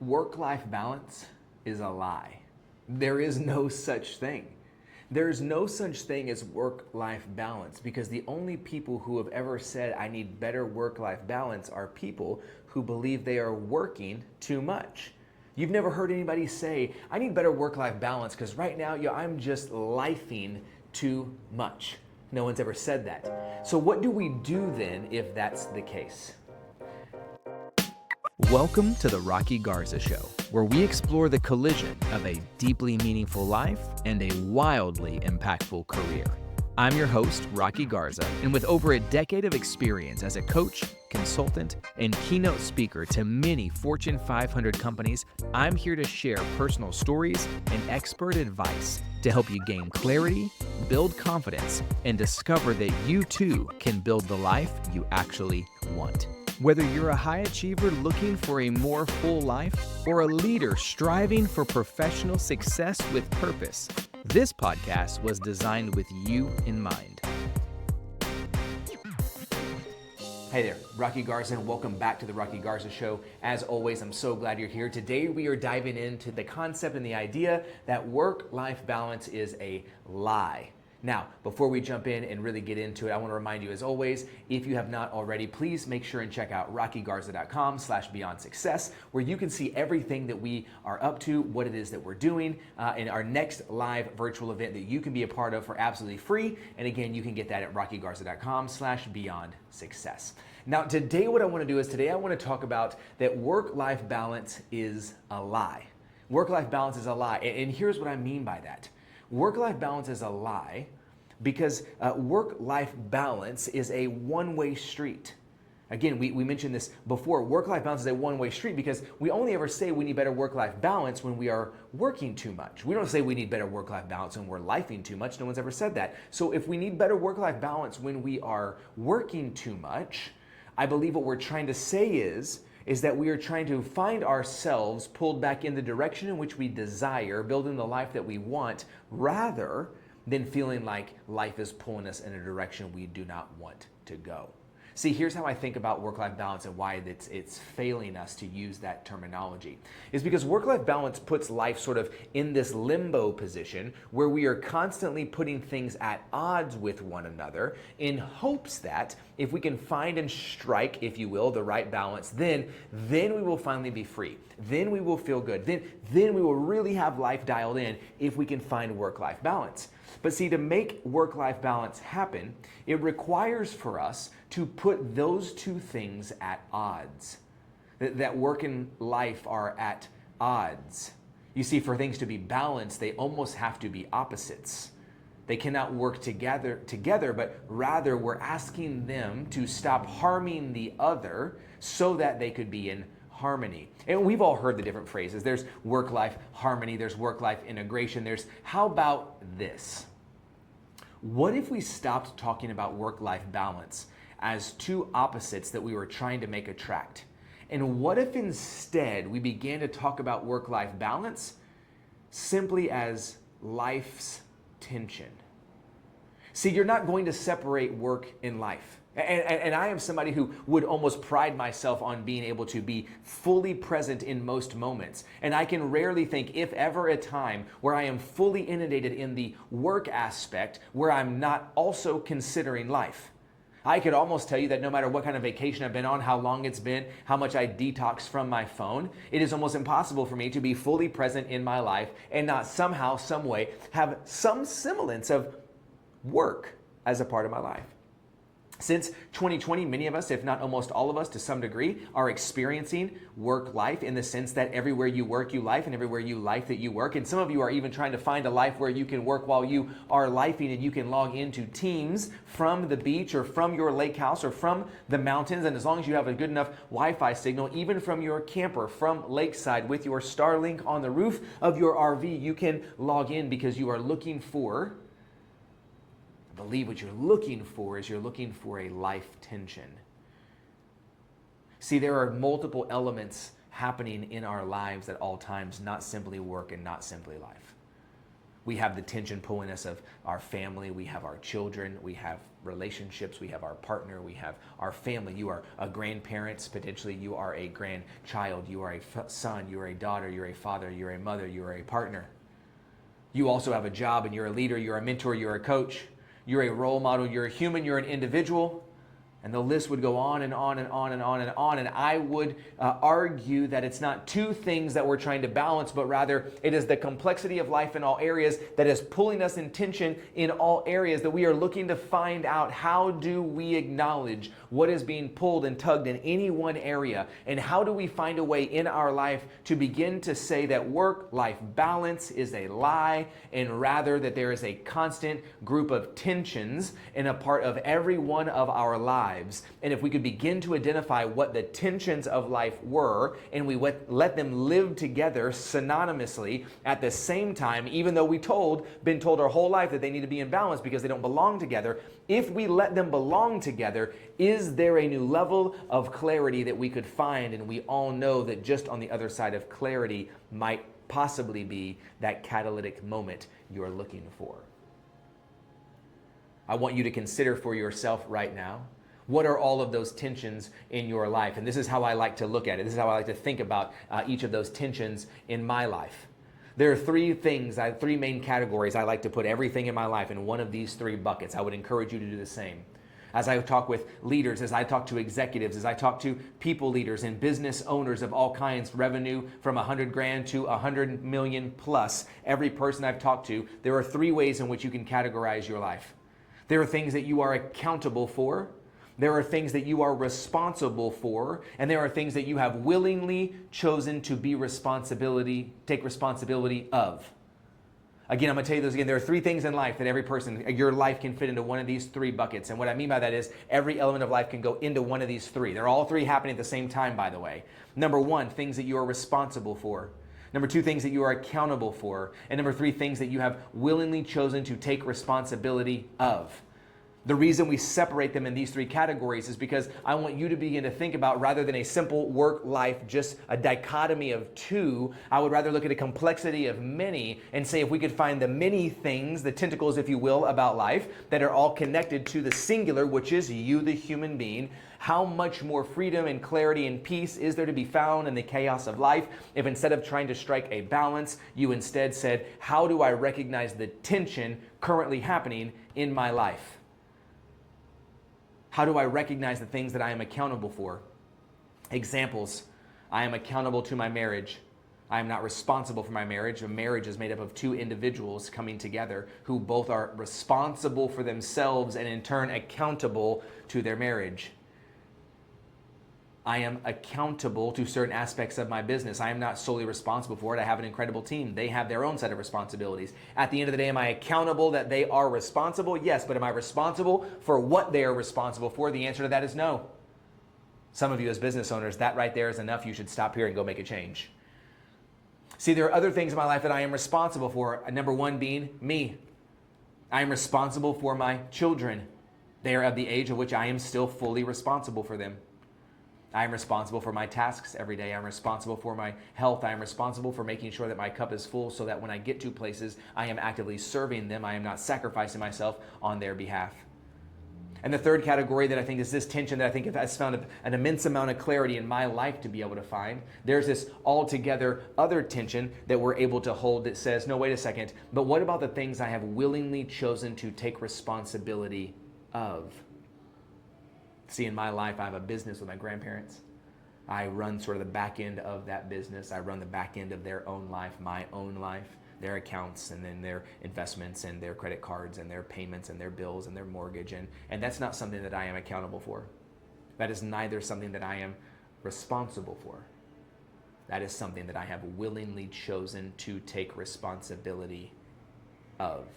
Work-life balance is a lie. There is no such thing. There's no such thing as work-life balance because the only people who have ever said I need better work-life balance are people who believe they are working too much. You've never heard anybody say, I need better work-life balance because right now, I'm just lifing too much. No one's ever said that. So what do we do then if that's the case? Welcome to the Rocky Garza Show, where we explore the collision of a deeply meaningful life and a wildly impactful career. I'm your host, Rocky Garza, and with over a decade of experience as a coach, consultant, and keynote speaker to many Fortune 500 companies, I'm here to share personal stories and expert advice to help you gain clarity, build confidence, and discover that you too can build the life you actually want. Whether you're a high achiever looking for a more full life or a leader striving for professional success with purpose, this podcast was designed with you in mind. Hey there, Rocky Garza, and welcome back to the Rocky Garza Show. As always, I'm so glad you're here. Today we are diving into the concept and the idea that work-life balance is a lie. Now, before we jump in and really get into it, I want to remind you, as always, if you have not already, please make sure and check out rockygarza.com/beyondsuccess, where you can see everything that we are up to, what it is that we're doing, in our next live virtual event that you can be a part of for absolutely free. And again, you can get that at rockygarza.com/beyondsuccess. Now, today what I want to do is I want to talk about that work-life balance is a lie. Work-life balance is a lie. And here's what I mean by that. Work-life balance is a lie because work-life balance is a one-way street. Again, we mentioned this before. Work-life balance is a one-way street because we only ever say we need better work-life balance when we are working too much. We don't say we need better work-life balance when we're lifing too much. No one's ever said that. So if we need better work-life balance when we are working too much, I believe what we're trying to say is that we are trying to find ourselves pulled back in the direction in which we desire, building the life that we want, rather than feeling like life is pulling us in a direction we do not want to go. See, here's how I think about work-life balance and why it's failing us to use that terminology. Is because work-life balance puts life sort of in this limbo position where we are constantly putting things at odds with one another in hopes that if we can find and strike, if you will, the right balance, then we will finally be free. Then we will feel good. Then we will really have life dialed in if we can find work-life balance. But see, to make work-life balance happen, it requires for us to put those two things at odds. That work and life are at odds. You see, for things to be balanced, they almost have to be opposites. They cannot work together, but rather we're asking them to stop harming the other so that they could be in harmony. And we've all heard the different phrases. There's work-life harmony, there's work-life integration, there's how about this? What if we stopped talking about work-life balance as two opposites that we were trying to make attract? And what if instead we began to talk about work-life balance simply as life's tension? See, you're not going to separate work and life. And I am somebody who would almost pride myself on being able to be fully present in most moments. And I can rarely think, if ever, a time where I am fully inundated in the work aspect where I'm not also considering life. I could almost tell you that no matter what kind of vacation I've been on, how long it's been, how much I detox from my phone, it is almost impossible for me to be fully present in my life and not somehow, some way, have some semblance of work as a part of my life. Since 2020, many of us, if not almost all of us to some degree, are experiencing work life in the sense that everywhere you work, you life, and everywhere you life that you work. And some of you are even trying to find a life where you can work while you are lifing and you can log into Teams from the beach or from your lake house or from the mountains. And as long as you have a good enough Wi-Fi signal, even from your camper, from lakeside with your Starlink on the roof of your RV, you can log in because you are looking for I believe what you're looking for is you're looking for a life tension. See, there are multiple elements happening in our lives at all times, not simply work and not simply life. We have the tension pulling us of our family, we have our children, we have relationships, we have our partner, we have our family. You are a grandparent, potentially you are a grandchild, you are a son, you are a daughter, you're a father, you're a mother, you are a partner. You also have a job and you're a leader, you're a mentor, you're a coach, you're a role model, you're a human, you're an individual. And the list would go on and on and on and on and on. And I would argue that it's not two things that we're trying to balance, but rather it is the complexity of life in all areas that is pulling us in tension in all areas, that we are looking to find out how do we acknowledge what is being pulled and tugged in any one area, and how do we find a way in our life to begin to say that work-life balance is a lie, and rather that there is a constant group of tensions in a part of every one of our lives. And if we could begin to identify what the tensions of life were, and we let them live together synonymously at the same time, even though we've been told our whole life that they need to be in balance because they don't belong together, if we let them belong together, is there a new level of clarity that we could find? And we all know that just on the other side of clarity might possibly be that catalytic moment you're looking for. I want you to consider for yourself right now, what are all of those tensions in your life? And this is how I like to look at it. This is how I like to think about each of those tensions in my life. There are three main categories I like to put everything in my life in one of these three buckets. I would encourage you to do the same. As I talk with leaders, as I talk to executives, as I talk to people leaders and business owners of all kinds, revenue from 100 grand to 100 million plus, every person I've talked to, there are three ways in which you can categorize your life. There are things that you are accountable for. There are things that you are responsible for, and there are things that you have willingly chosen to take responsibility of. Again, I'm going to tell you those again. There are three things in life that every person, your life can fit into one of these three buckets. And what I mean by that is every element of life can go into one of these three. They're all three happening at the same time, by the way. Number one, things that you are responsible for. Number two, things that you are accountable for. And number three, things that you have willingly chosen to take responsibility of. The reason we separate them in these three categories is because I want you to begin to think about, rather than a simple work-life, just a dichotomy of two, I would rather look at a complexity of many and say if we could find the many things, the tentacles, if you will, about life that are all connected to the singular, which is you, the human being, how much more freedom and clarity and peace is there to be found in the chaos of life if instead of trying to strike a balance, you instead said, how do I recognize the tension currently happening in my life? How do I recognize the things that I am accountable for? Examples: I am accountable to my marriage. I am not responsible for my marriage. A marriage is made up of two individuals coming together who both are responsible for themselves and in turn accountable to their marriage. I am accountable to certain aspects of my business. I am not solely responsible for it. I have an incredible team. They have their own set of responsibilities. At the end of the day, am I accountable that they are responsible? Yes, but am I responsible for what they are responsible for? The answer to that is no. Some of you as business owners, that right there is enough. You should stop here and go make a change. See, there are other things in my life that I am responsible for. Number one being me. I am responsible for my children. They are of the age of which I am still fully responsible for them. I am responsible for my tasks every day. I'm responsible for my health. I am responsible for making sure that my cup is full so that when I get to places, I am actively serving them. I am not sacrificing myself on their behalf. And the third category that I think is this tension that I think has found an immense amount of clarity in my life to be able to find. There's this altogether other tension that we're able to hold that says, no, wait a second, but what about the things I have willingly chosen to take responsibility of? See, in my life, I have a business with my grandparents. I run sort of the back end of that business. I run the back end of their own life, my own life, their accounts, and then their investments and their credit cards and their payments and their bills and their mortgage. And that's not something that I am accountable for. That is neither something that I am responsible for. That is something that I have willingly chosen to take responsibility of.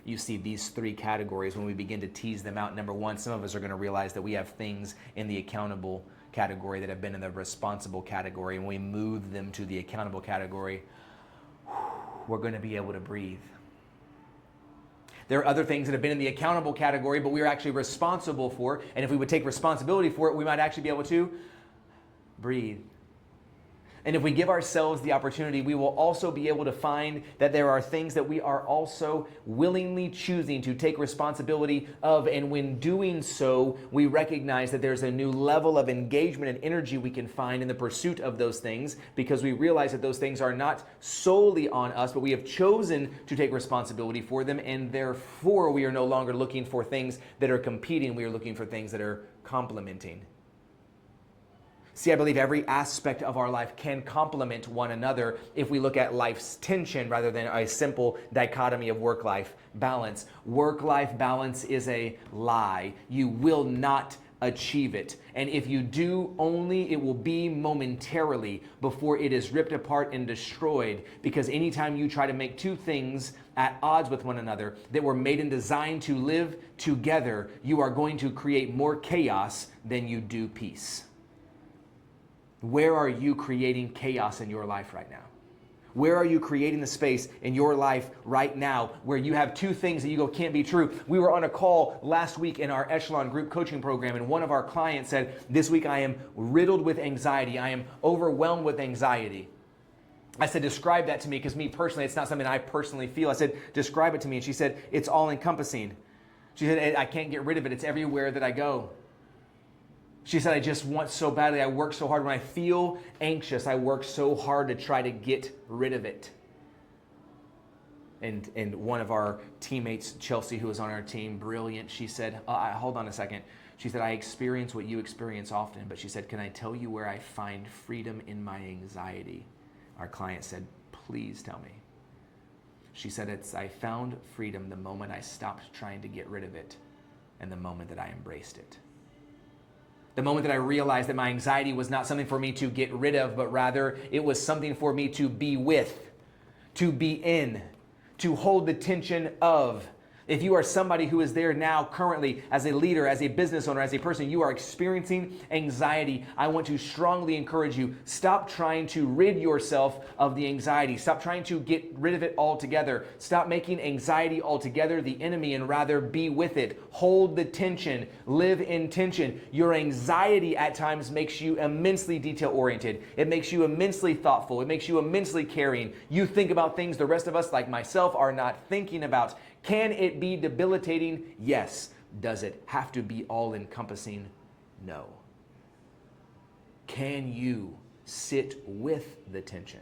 You see these three categories, when we begin to tease them out, number one, some of us are going to realize that we have things in the accountable category that have been in the responsible category, and when we move them to the accountable category, we're going to be able to breathe. There are other things that have been in the accountable category, but we are actually responsible for, and if we would take responsibility for it, we might actually be able to breathe. And if we give ourselves the opportunity, we will also be able to find that there are things that we are also willingly choosing to take responsibility of. And when doing so, we recognize that there's a new level of engagement and energy we can find in the pursuit of those things, because we realize that those things are not solely on us, but we have chosen to take responsibility for them. And therefore, we are no longer looking for things that are competing. We are looking for things that are complementing. See, I believe every aspect of our life can complement one another if we look at life's tension rather than a simple dichotomy of work-life balance. Work-life balance is a lie. You will not achieve it. And if you do, only it will be momentarily before it is ripped apart and destroyed. Because anytime you try to make two things at odds with one another that were made and designed to live together, you are going to create more chaos than you do peace. Where are you creating chaos in your life right now? Where are you creating the space in your life right now where you have two things that you go can't be true? We were on a call last week in our Echelon group coaching program, and one of our clients said, this week I am riddled with anxiety. I am overwhelmed with anxiety. I said, describe that to me, because me personally, it's not something I personally feel. I said, describe it to me. And she said, it's all encompassing. She said, I can't get rid of it. It's everywhere that I go. She said, I just want so badly. I work so hard. When I feel anxious, I work so hard to try to get rid of it. And one of our teammates, Chelsea, who was on our team, brilliant, she said, hold on a second. She said, I experience what you experience often. But she said, can I tell you where I find freedom in my anxiety? Our client said, please tell me. She said, I found freedom the moment I stopped trying to get rid of it and the moment that I embraced it. The moment that I realized that my anxiety was not something for me to get rid of, but rather it was something for me to be with, to be in, to hold the tension of. If you are somebody who is there now currently as a leader, as a business owner, as a person, you are experiencing anxiety, I want to strongly encourage you, stop trying to rid yourself of the anxiety. Stop trying to get rid of it altogether. Stop making anxiety altogether the enemy, and rather be with it. Hold the tension. Live in tension. Your anxiety at times makes you immensely detail-oriented. It makes you immensely thoughtful. It makes you immensely caring. You think about things the rest of us, like myself, are not thinking about. Can it be debilitating? Yes. Does it have to be all-encompassing? No. Can you sit with the tension?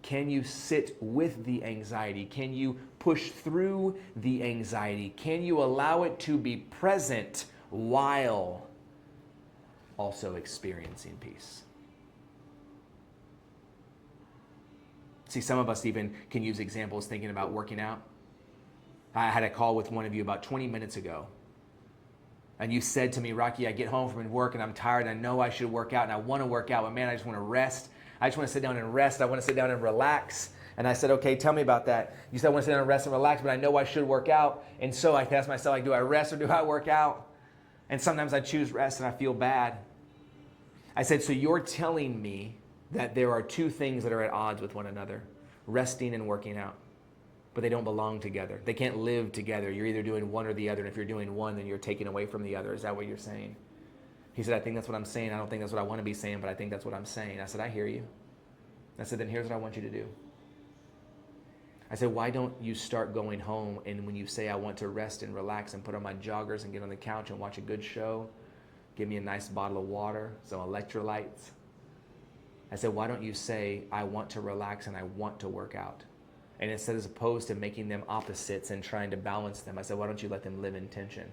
Can you sit with the anxiety? Can you push through the anxiety? Can you allow it to be present while also experiencing peace? See, some of us even can use examples thinking about working out. I had a call with one of you about 20 minutes ago. And you said to me, Rocky, I get home from work and I'm tired. I know I should work out and I want to work out, but man, I just want to rest. I just want to sit down and rest. I want to sit down and relax. And I said, okay, tell me about that. You said I want to sit down and rest and relax, but I know I should work out. And so I asked myself, like, do I rest or do I work out? And sometimes I choose rest and I feel bad. I said, so you're telling me that there are two things that are at odds with one another, resting and working out. But they don't belong together. They can't live together. You're either doing one or the other. And if you're doing one, then you're taking away from the other. Is that what you're saying? He said, I think that's what I'm saying. I don't think that's what I want to be saying, but I think that's what I'm saying. I said, I hear you. I said, then here's what I want you to do. I said, why don't you start going home, and when you say I want to rest and relax and put on my joggers and get on the couch and watch a good show, give me a nice bottle of water, some electrolytes. I said, why don't you say I want to relax and I want to work out? And instead, as opposed to making them opposites and trying to balance them, I said, why don't you let them live in tension?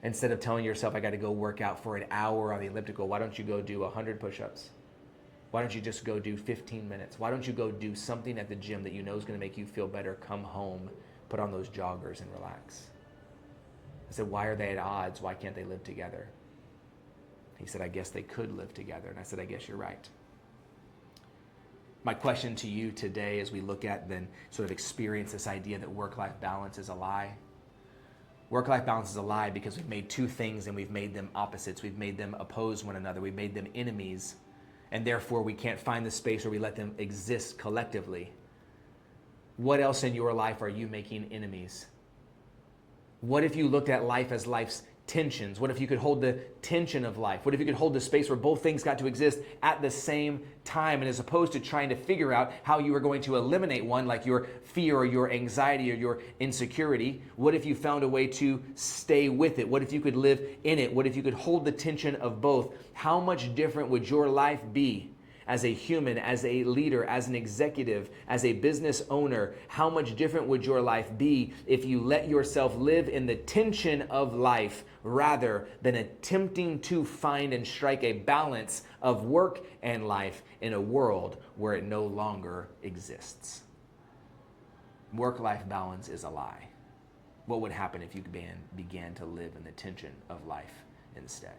Instead of telling yourself, I got to go work out for an hour on the elliptical, why don't you go do 100 push-ups? Why don't you just go do 15 minutes? Why don't you go do something at the gym that you know is going to make you feel better? Come home, put on those joggers and relax. I said, why are they at odds? Why can't they live together? He said, I guess they could live together. And I said, I guess you're right. My question to you today, as we look at then sort of experience this idea that work-life balance is a lie. Work-life balance is a lie because we've made two things and we've made them opposites. We've made them oppose one another. We've made them enemies. And therefore we can't find the space where we let them exist collectively. What else in your life are you making enemies? What if you looked at life as life's tensions? What if you could hold the tension of life? What if you could hold the space where both things got to exist at the same time? And as opposed to trying to figure out how you were going to eliminate one, like your fear or your anxiety or your insecurity, what if you found a way to stay with it? What if you could live in it? What if you could hold the tension of both? How much different would your life be as a human, as a leader, as an executive, as a business owner? How much different would your life be if you let yourself live in the tension of life rather than attempting to find and strike a balance of work and life in a world where it no longer exists? Work-life balance is a lie. What would happen if you began to live in the tension of life instead?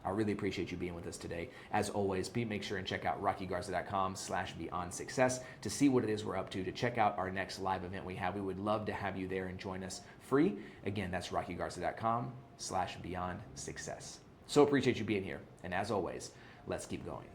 I really appreciate you being with us today. As always, make sure and check out rockygarza.com/beyondsuccess to see what it is we're up to check out our next live event we have. We would love to have you there and join us free. Again, that's rockygarza.com/beyondsuccess. So appreciate you being here. And as always, let's keep going.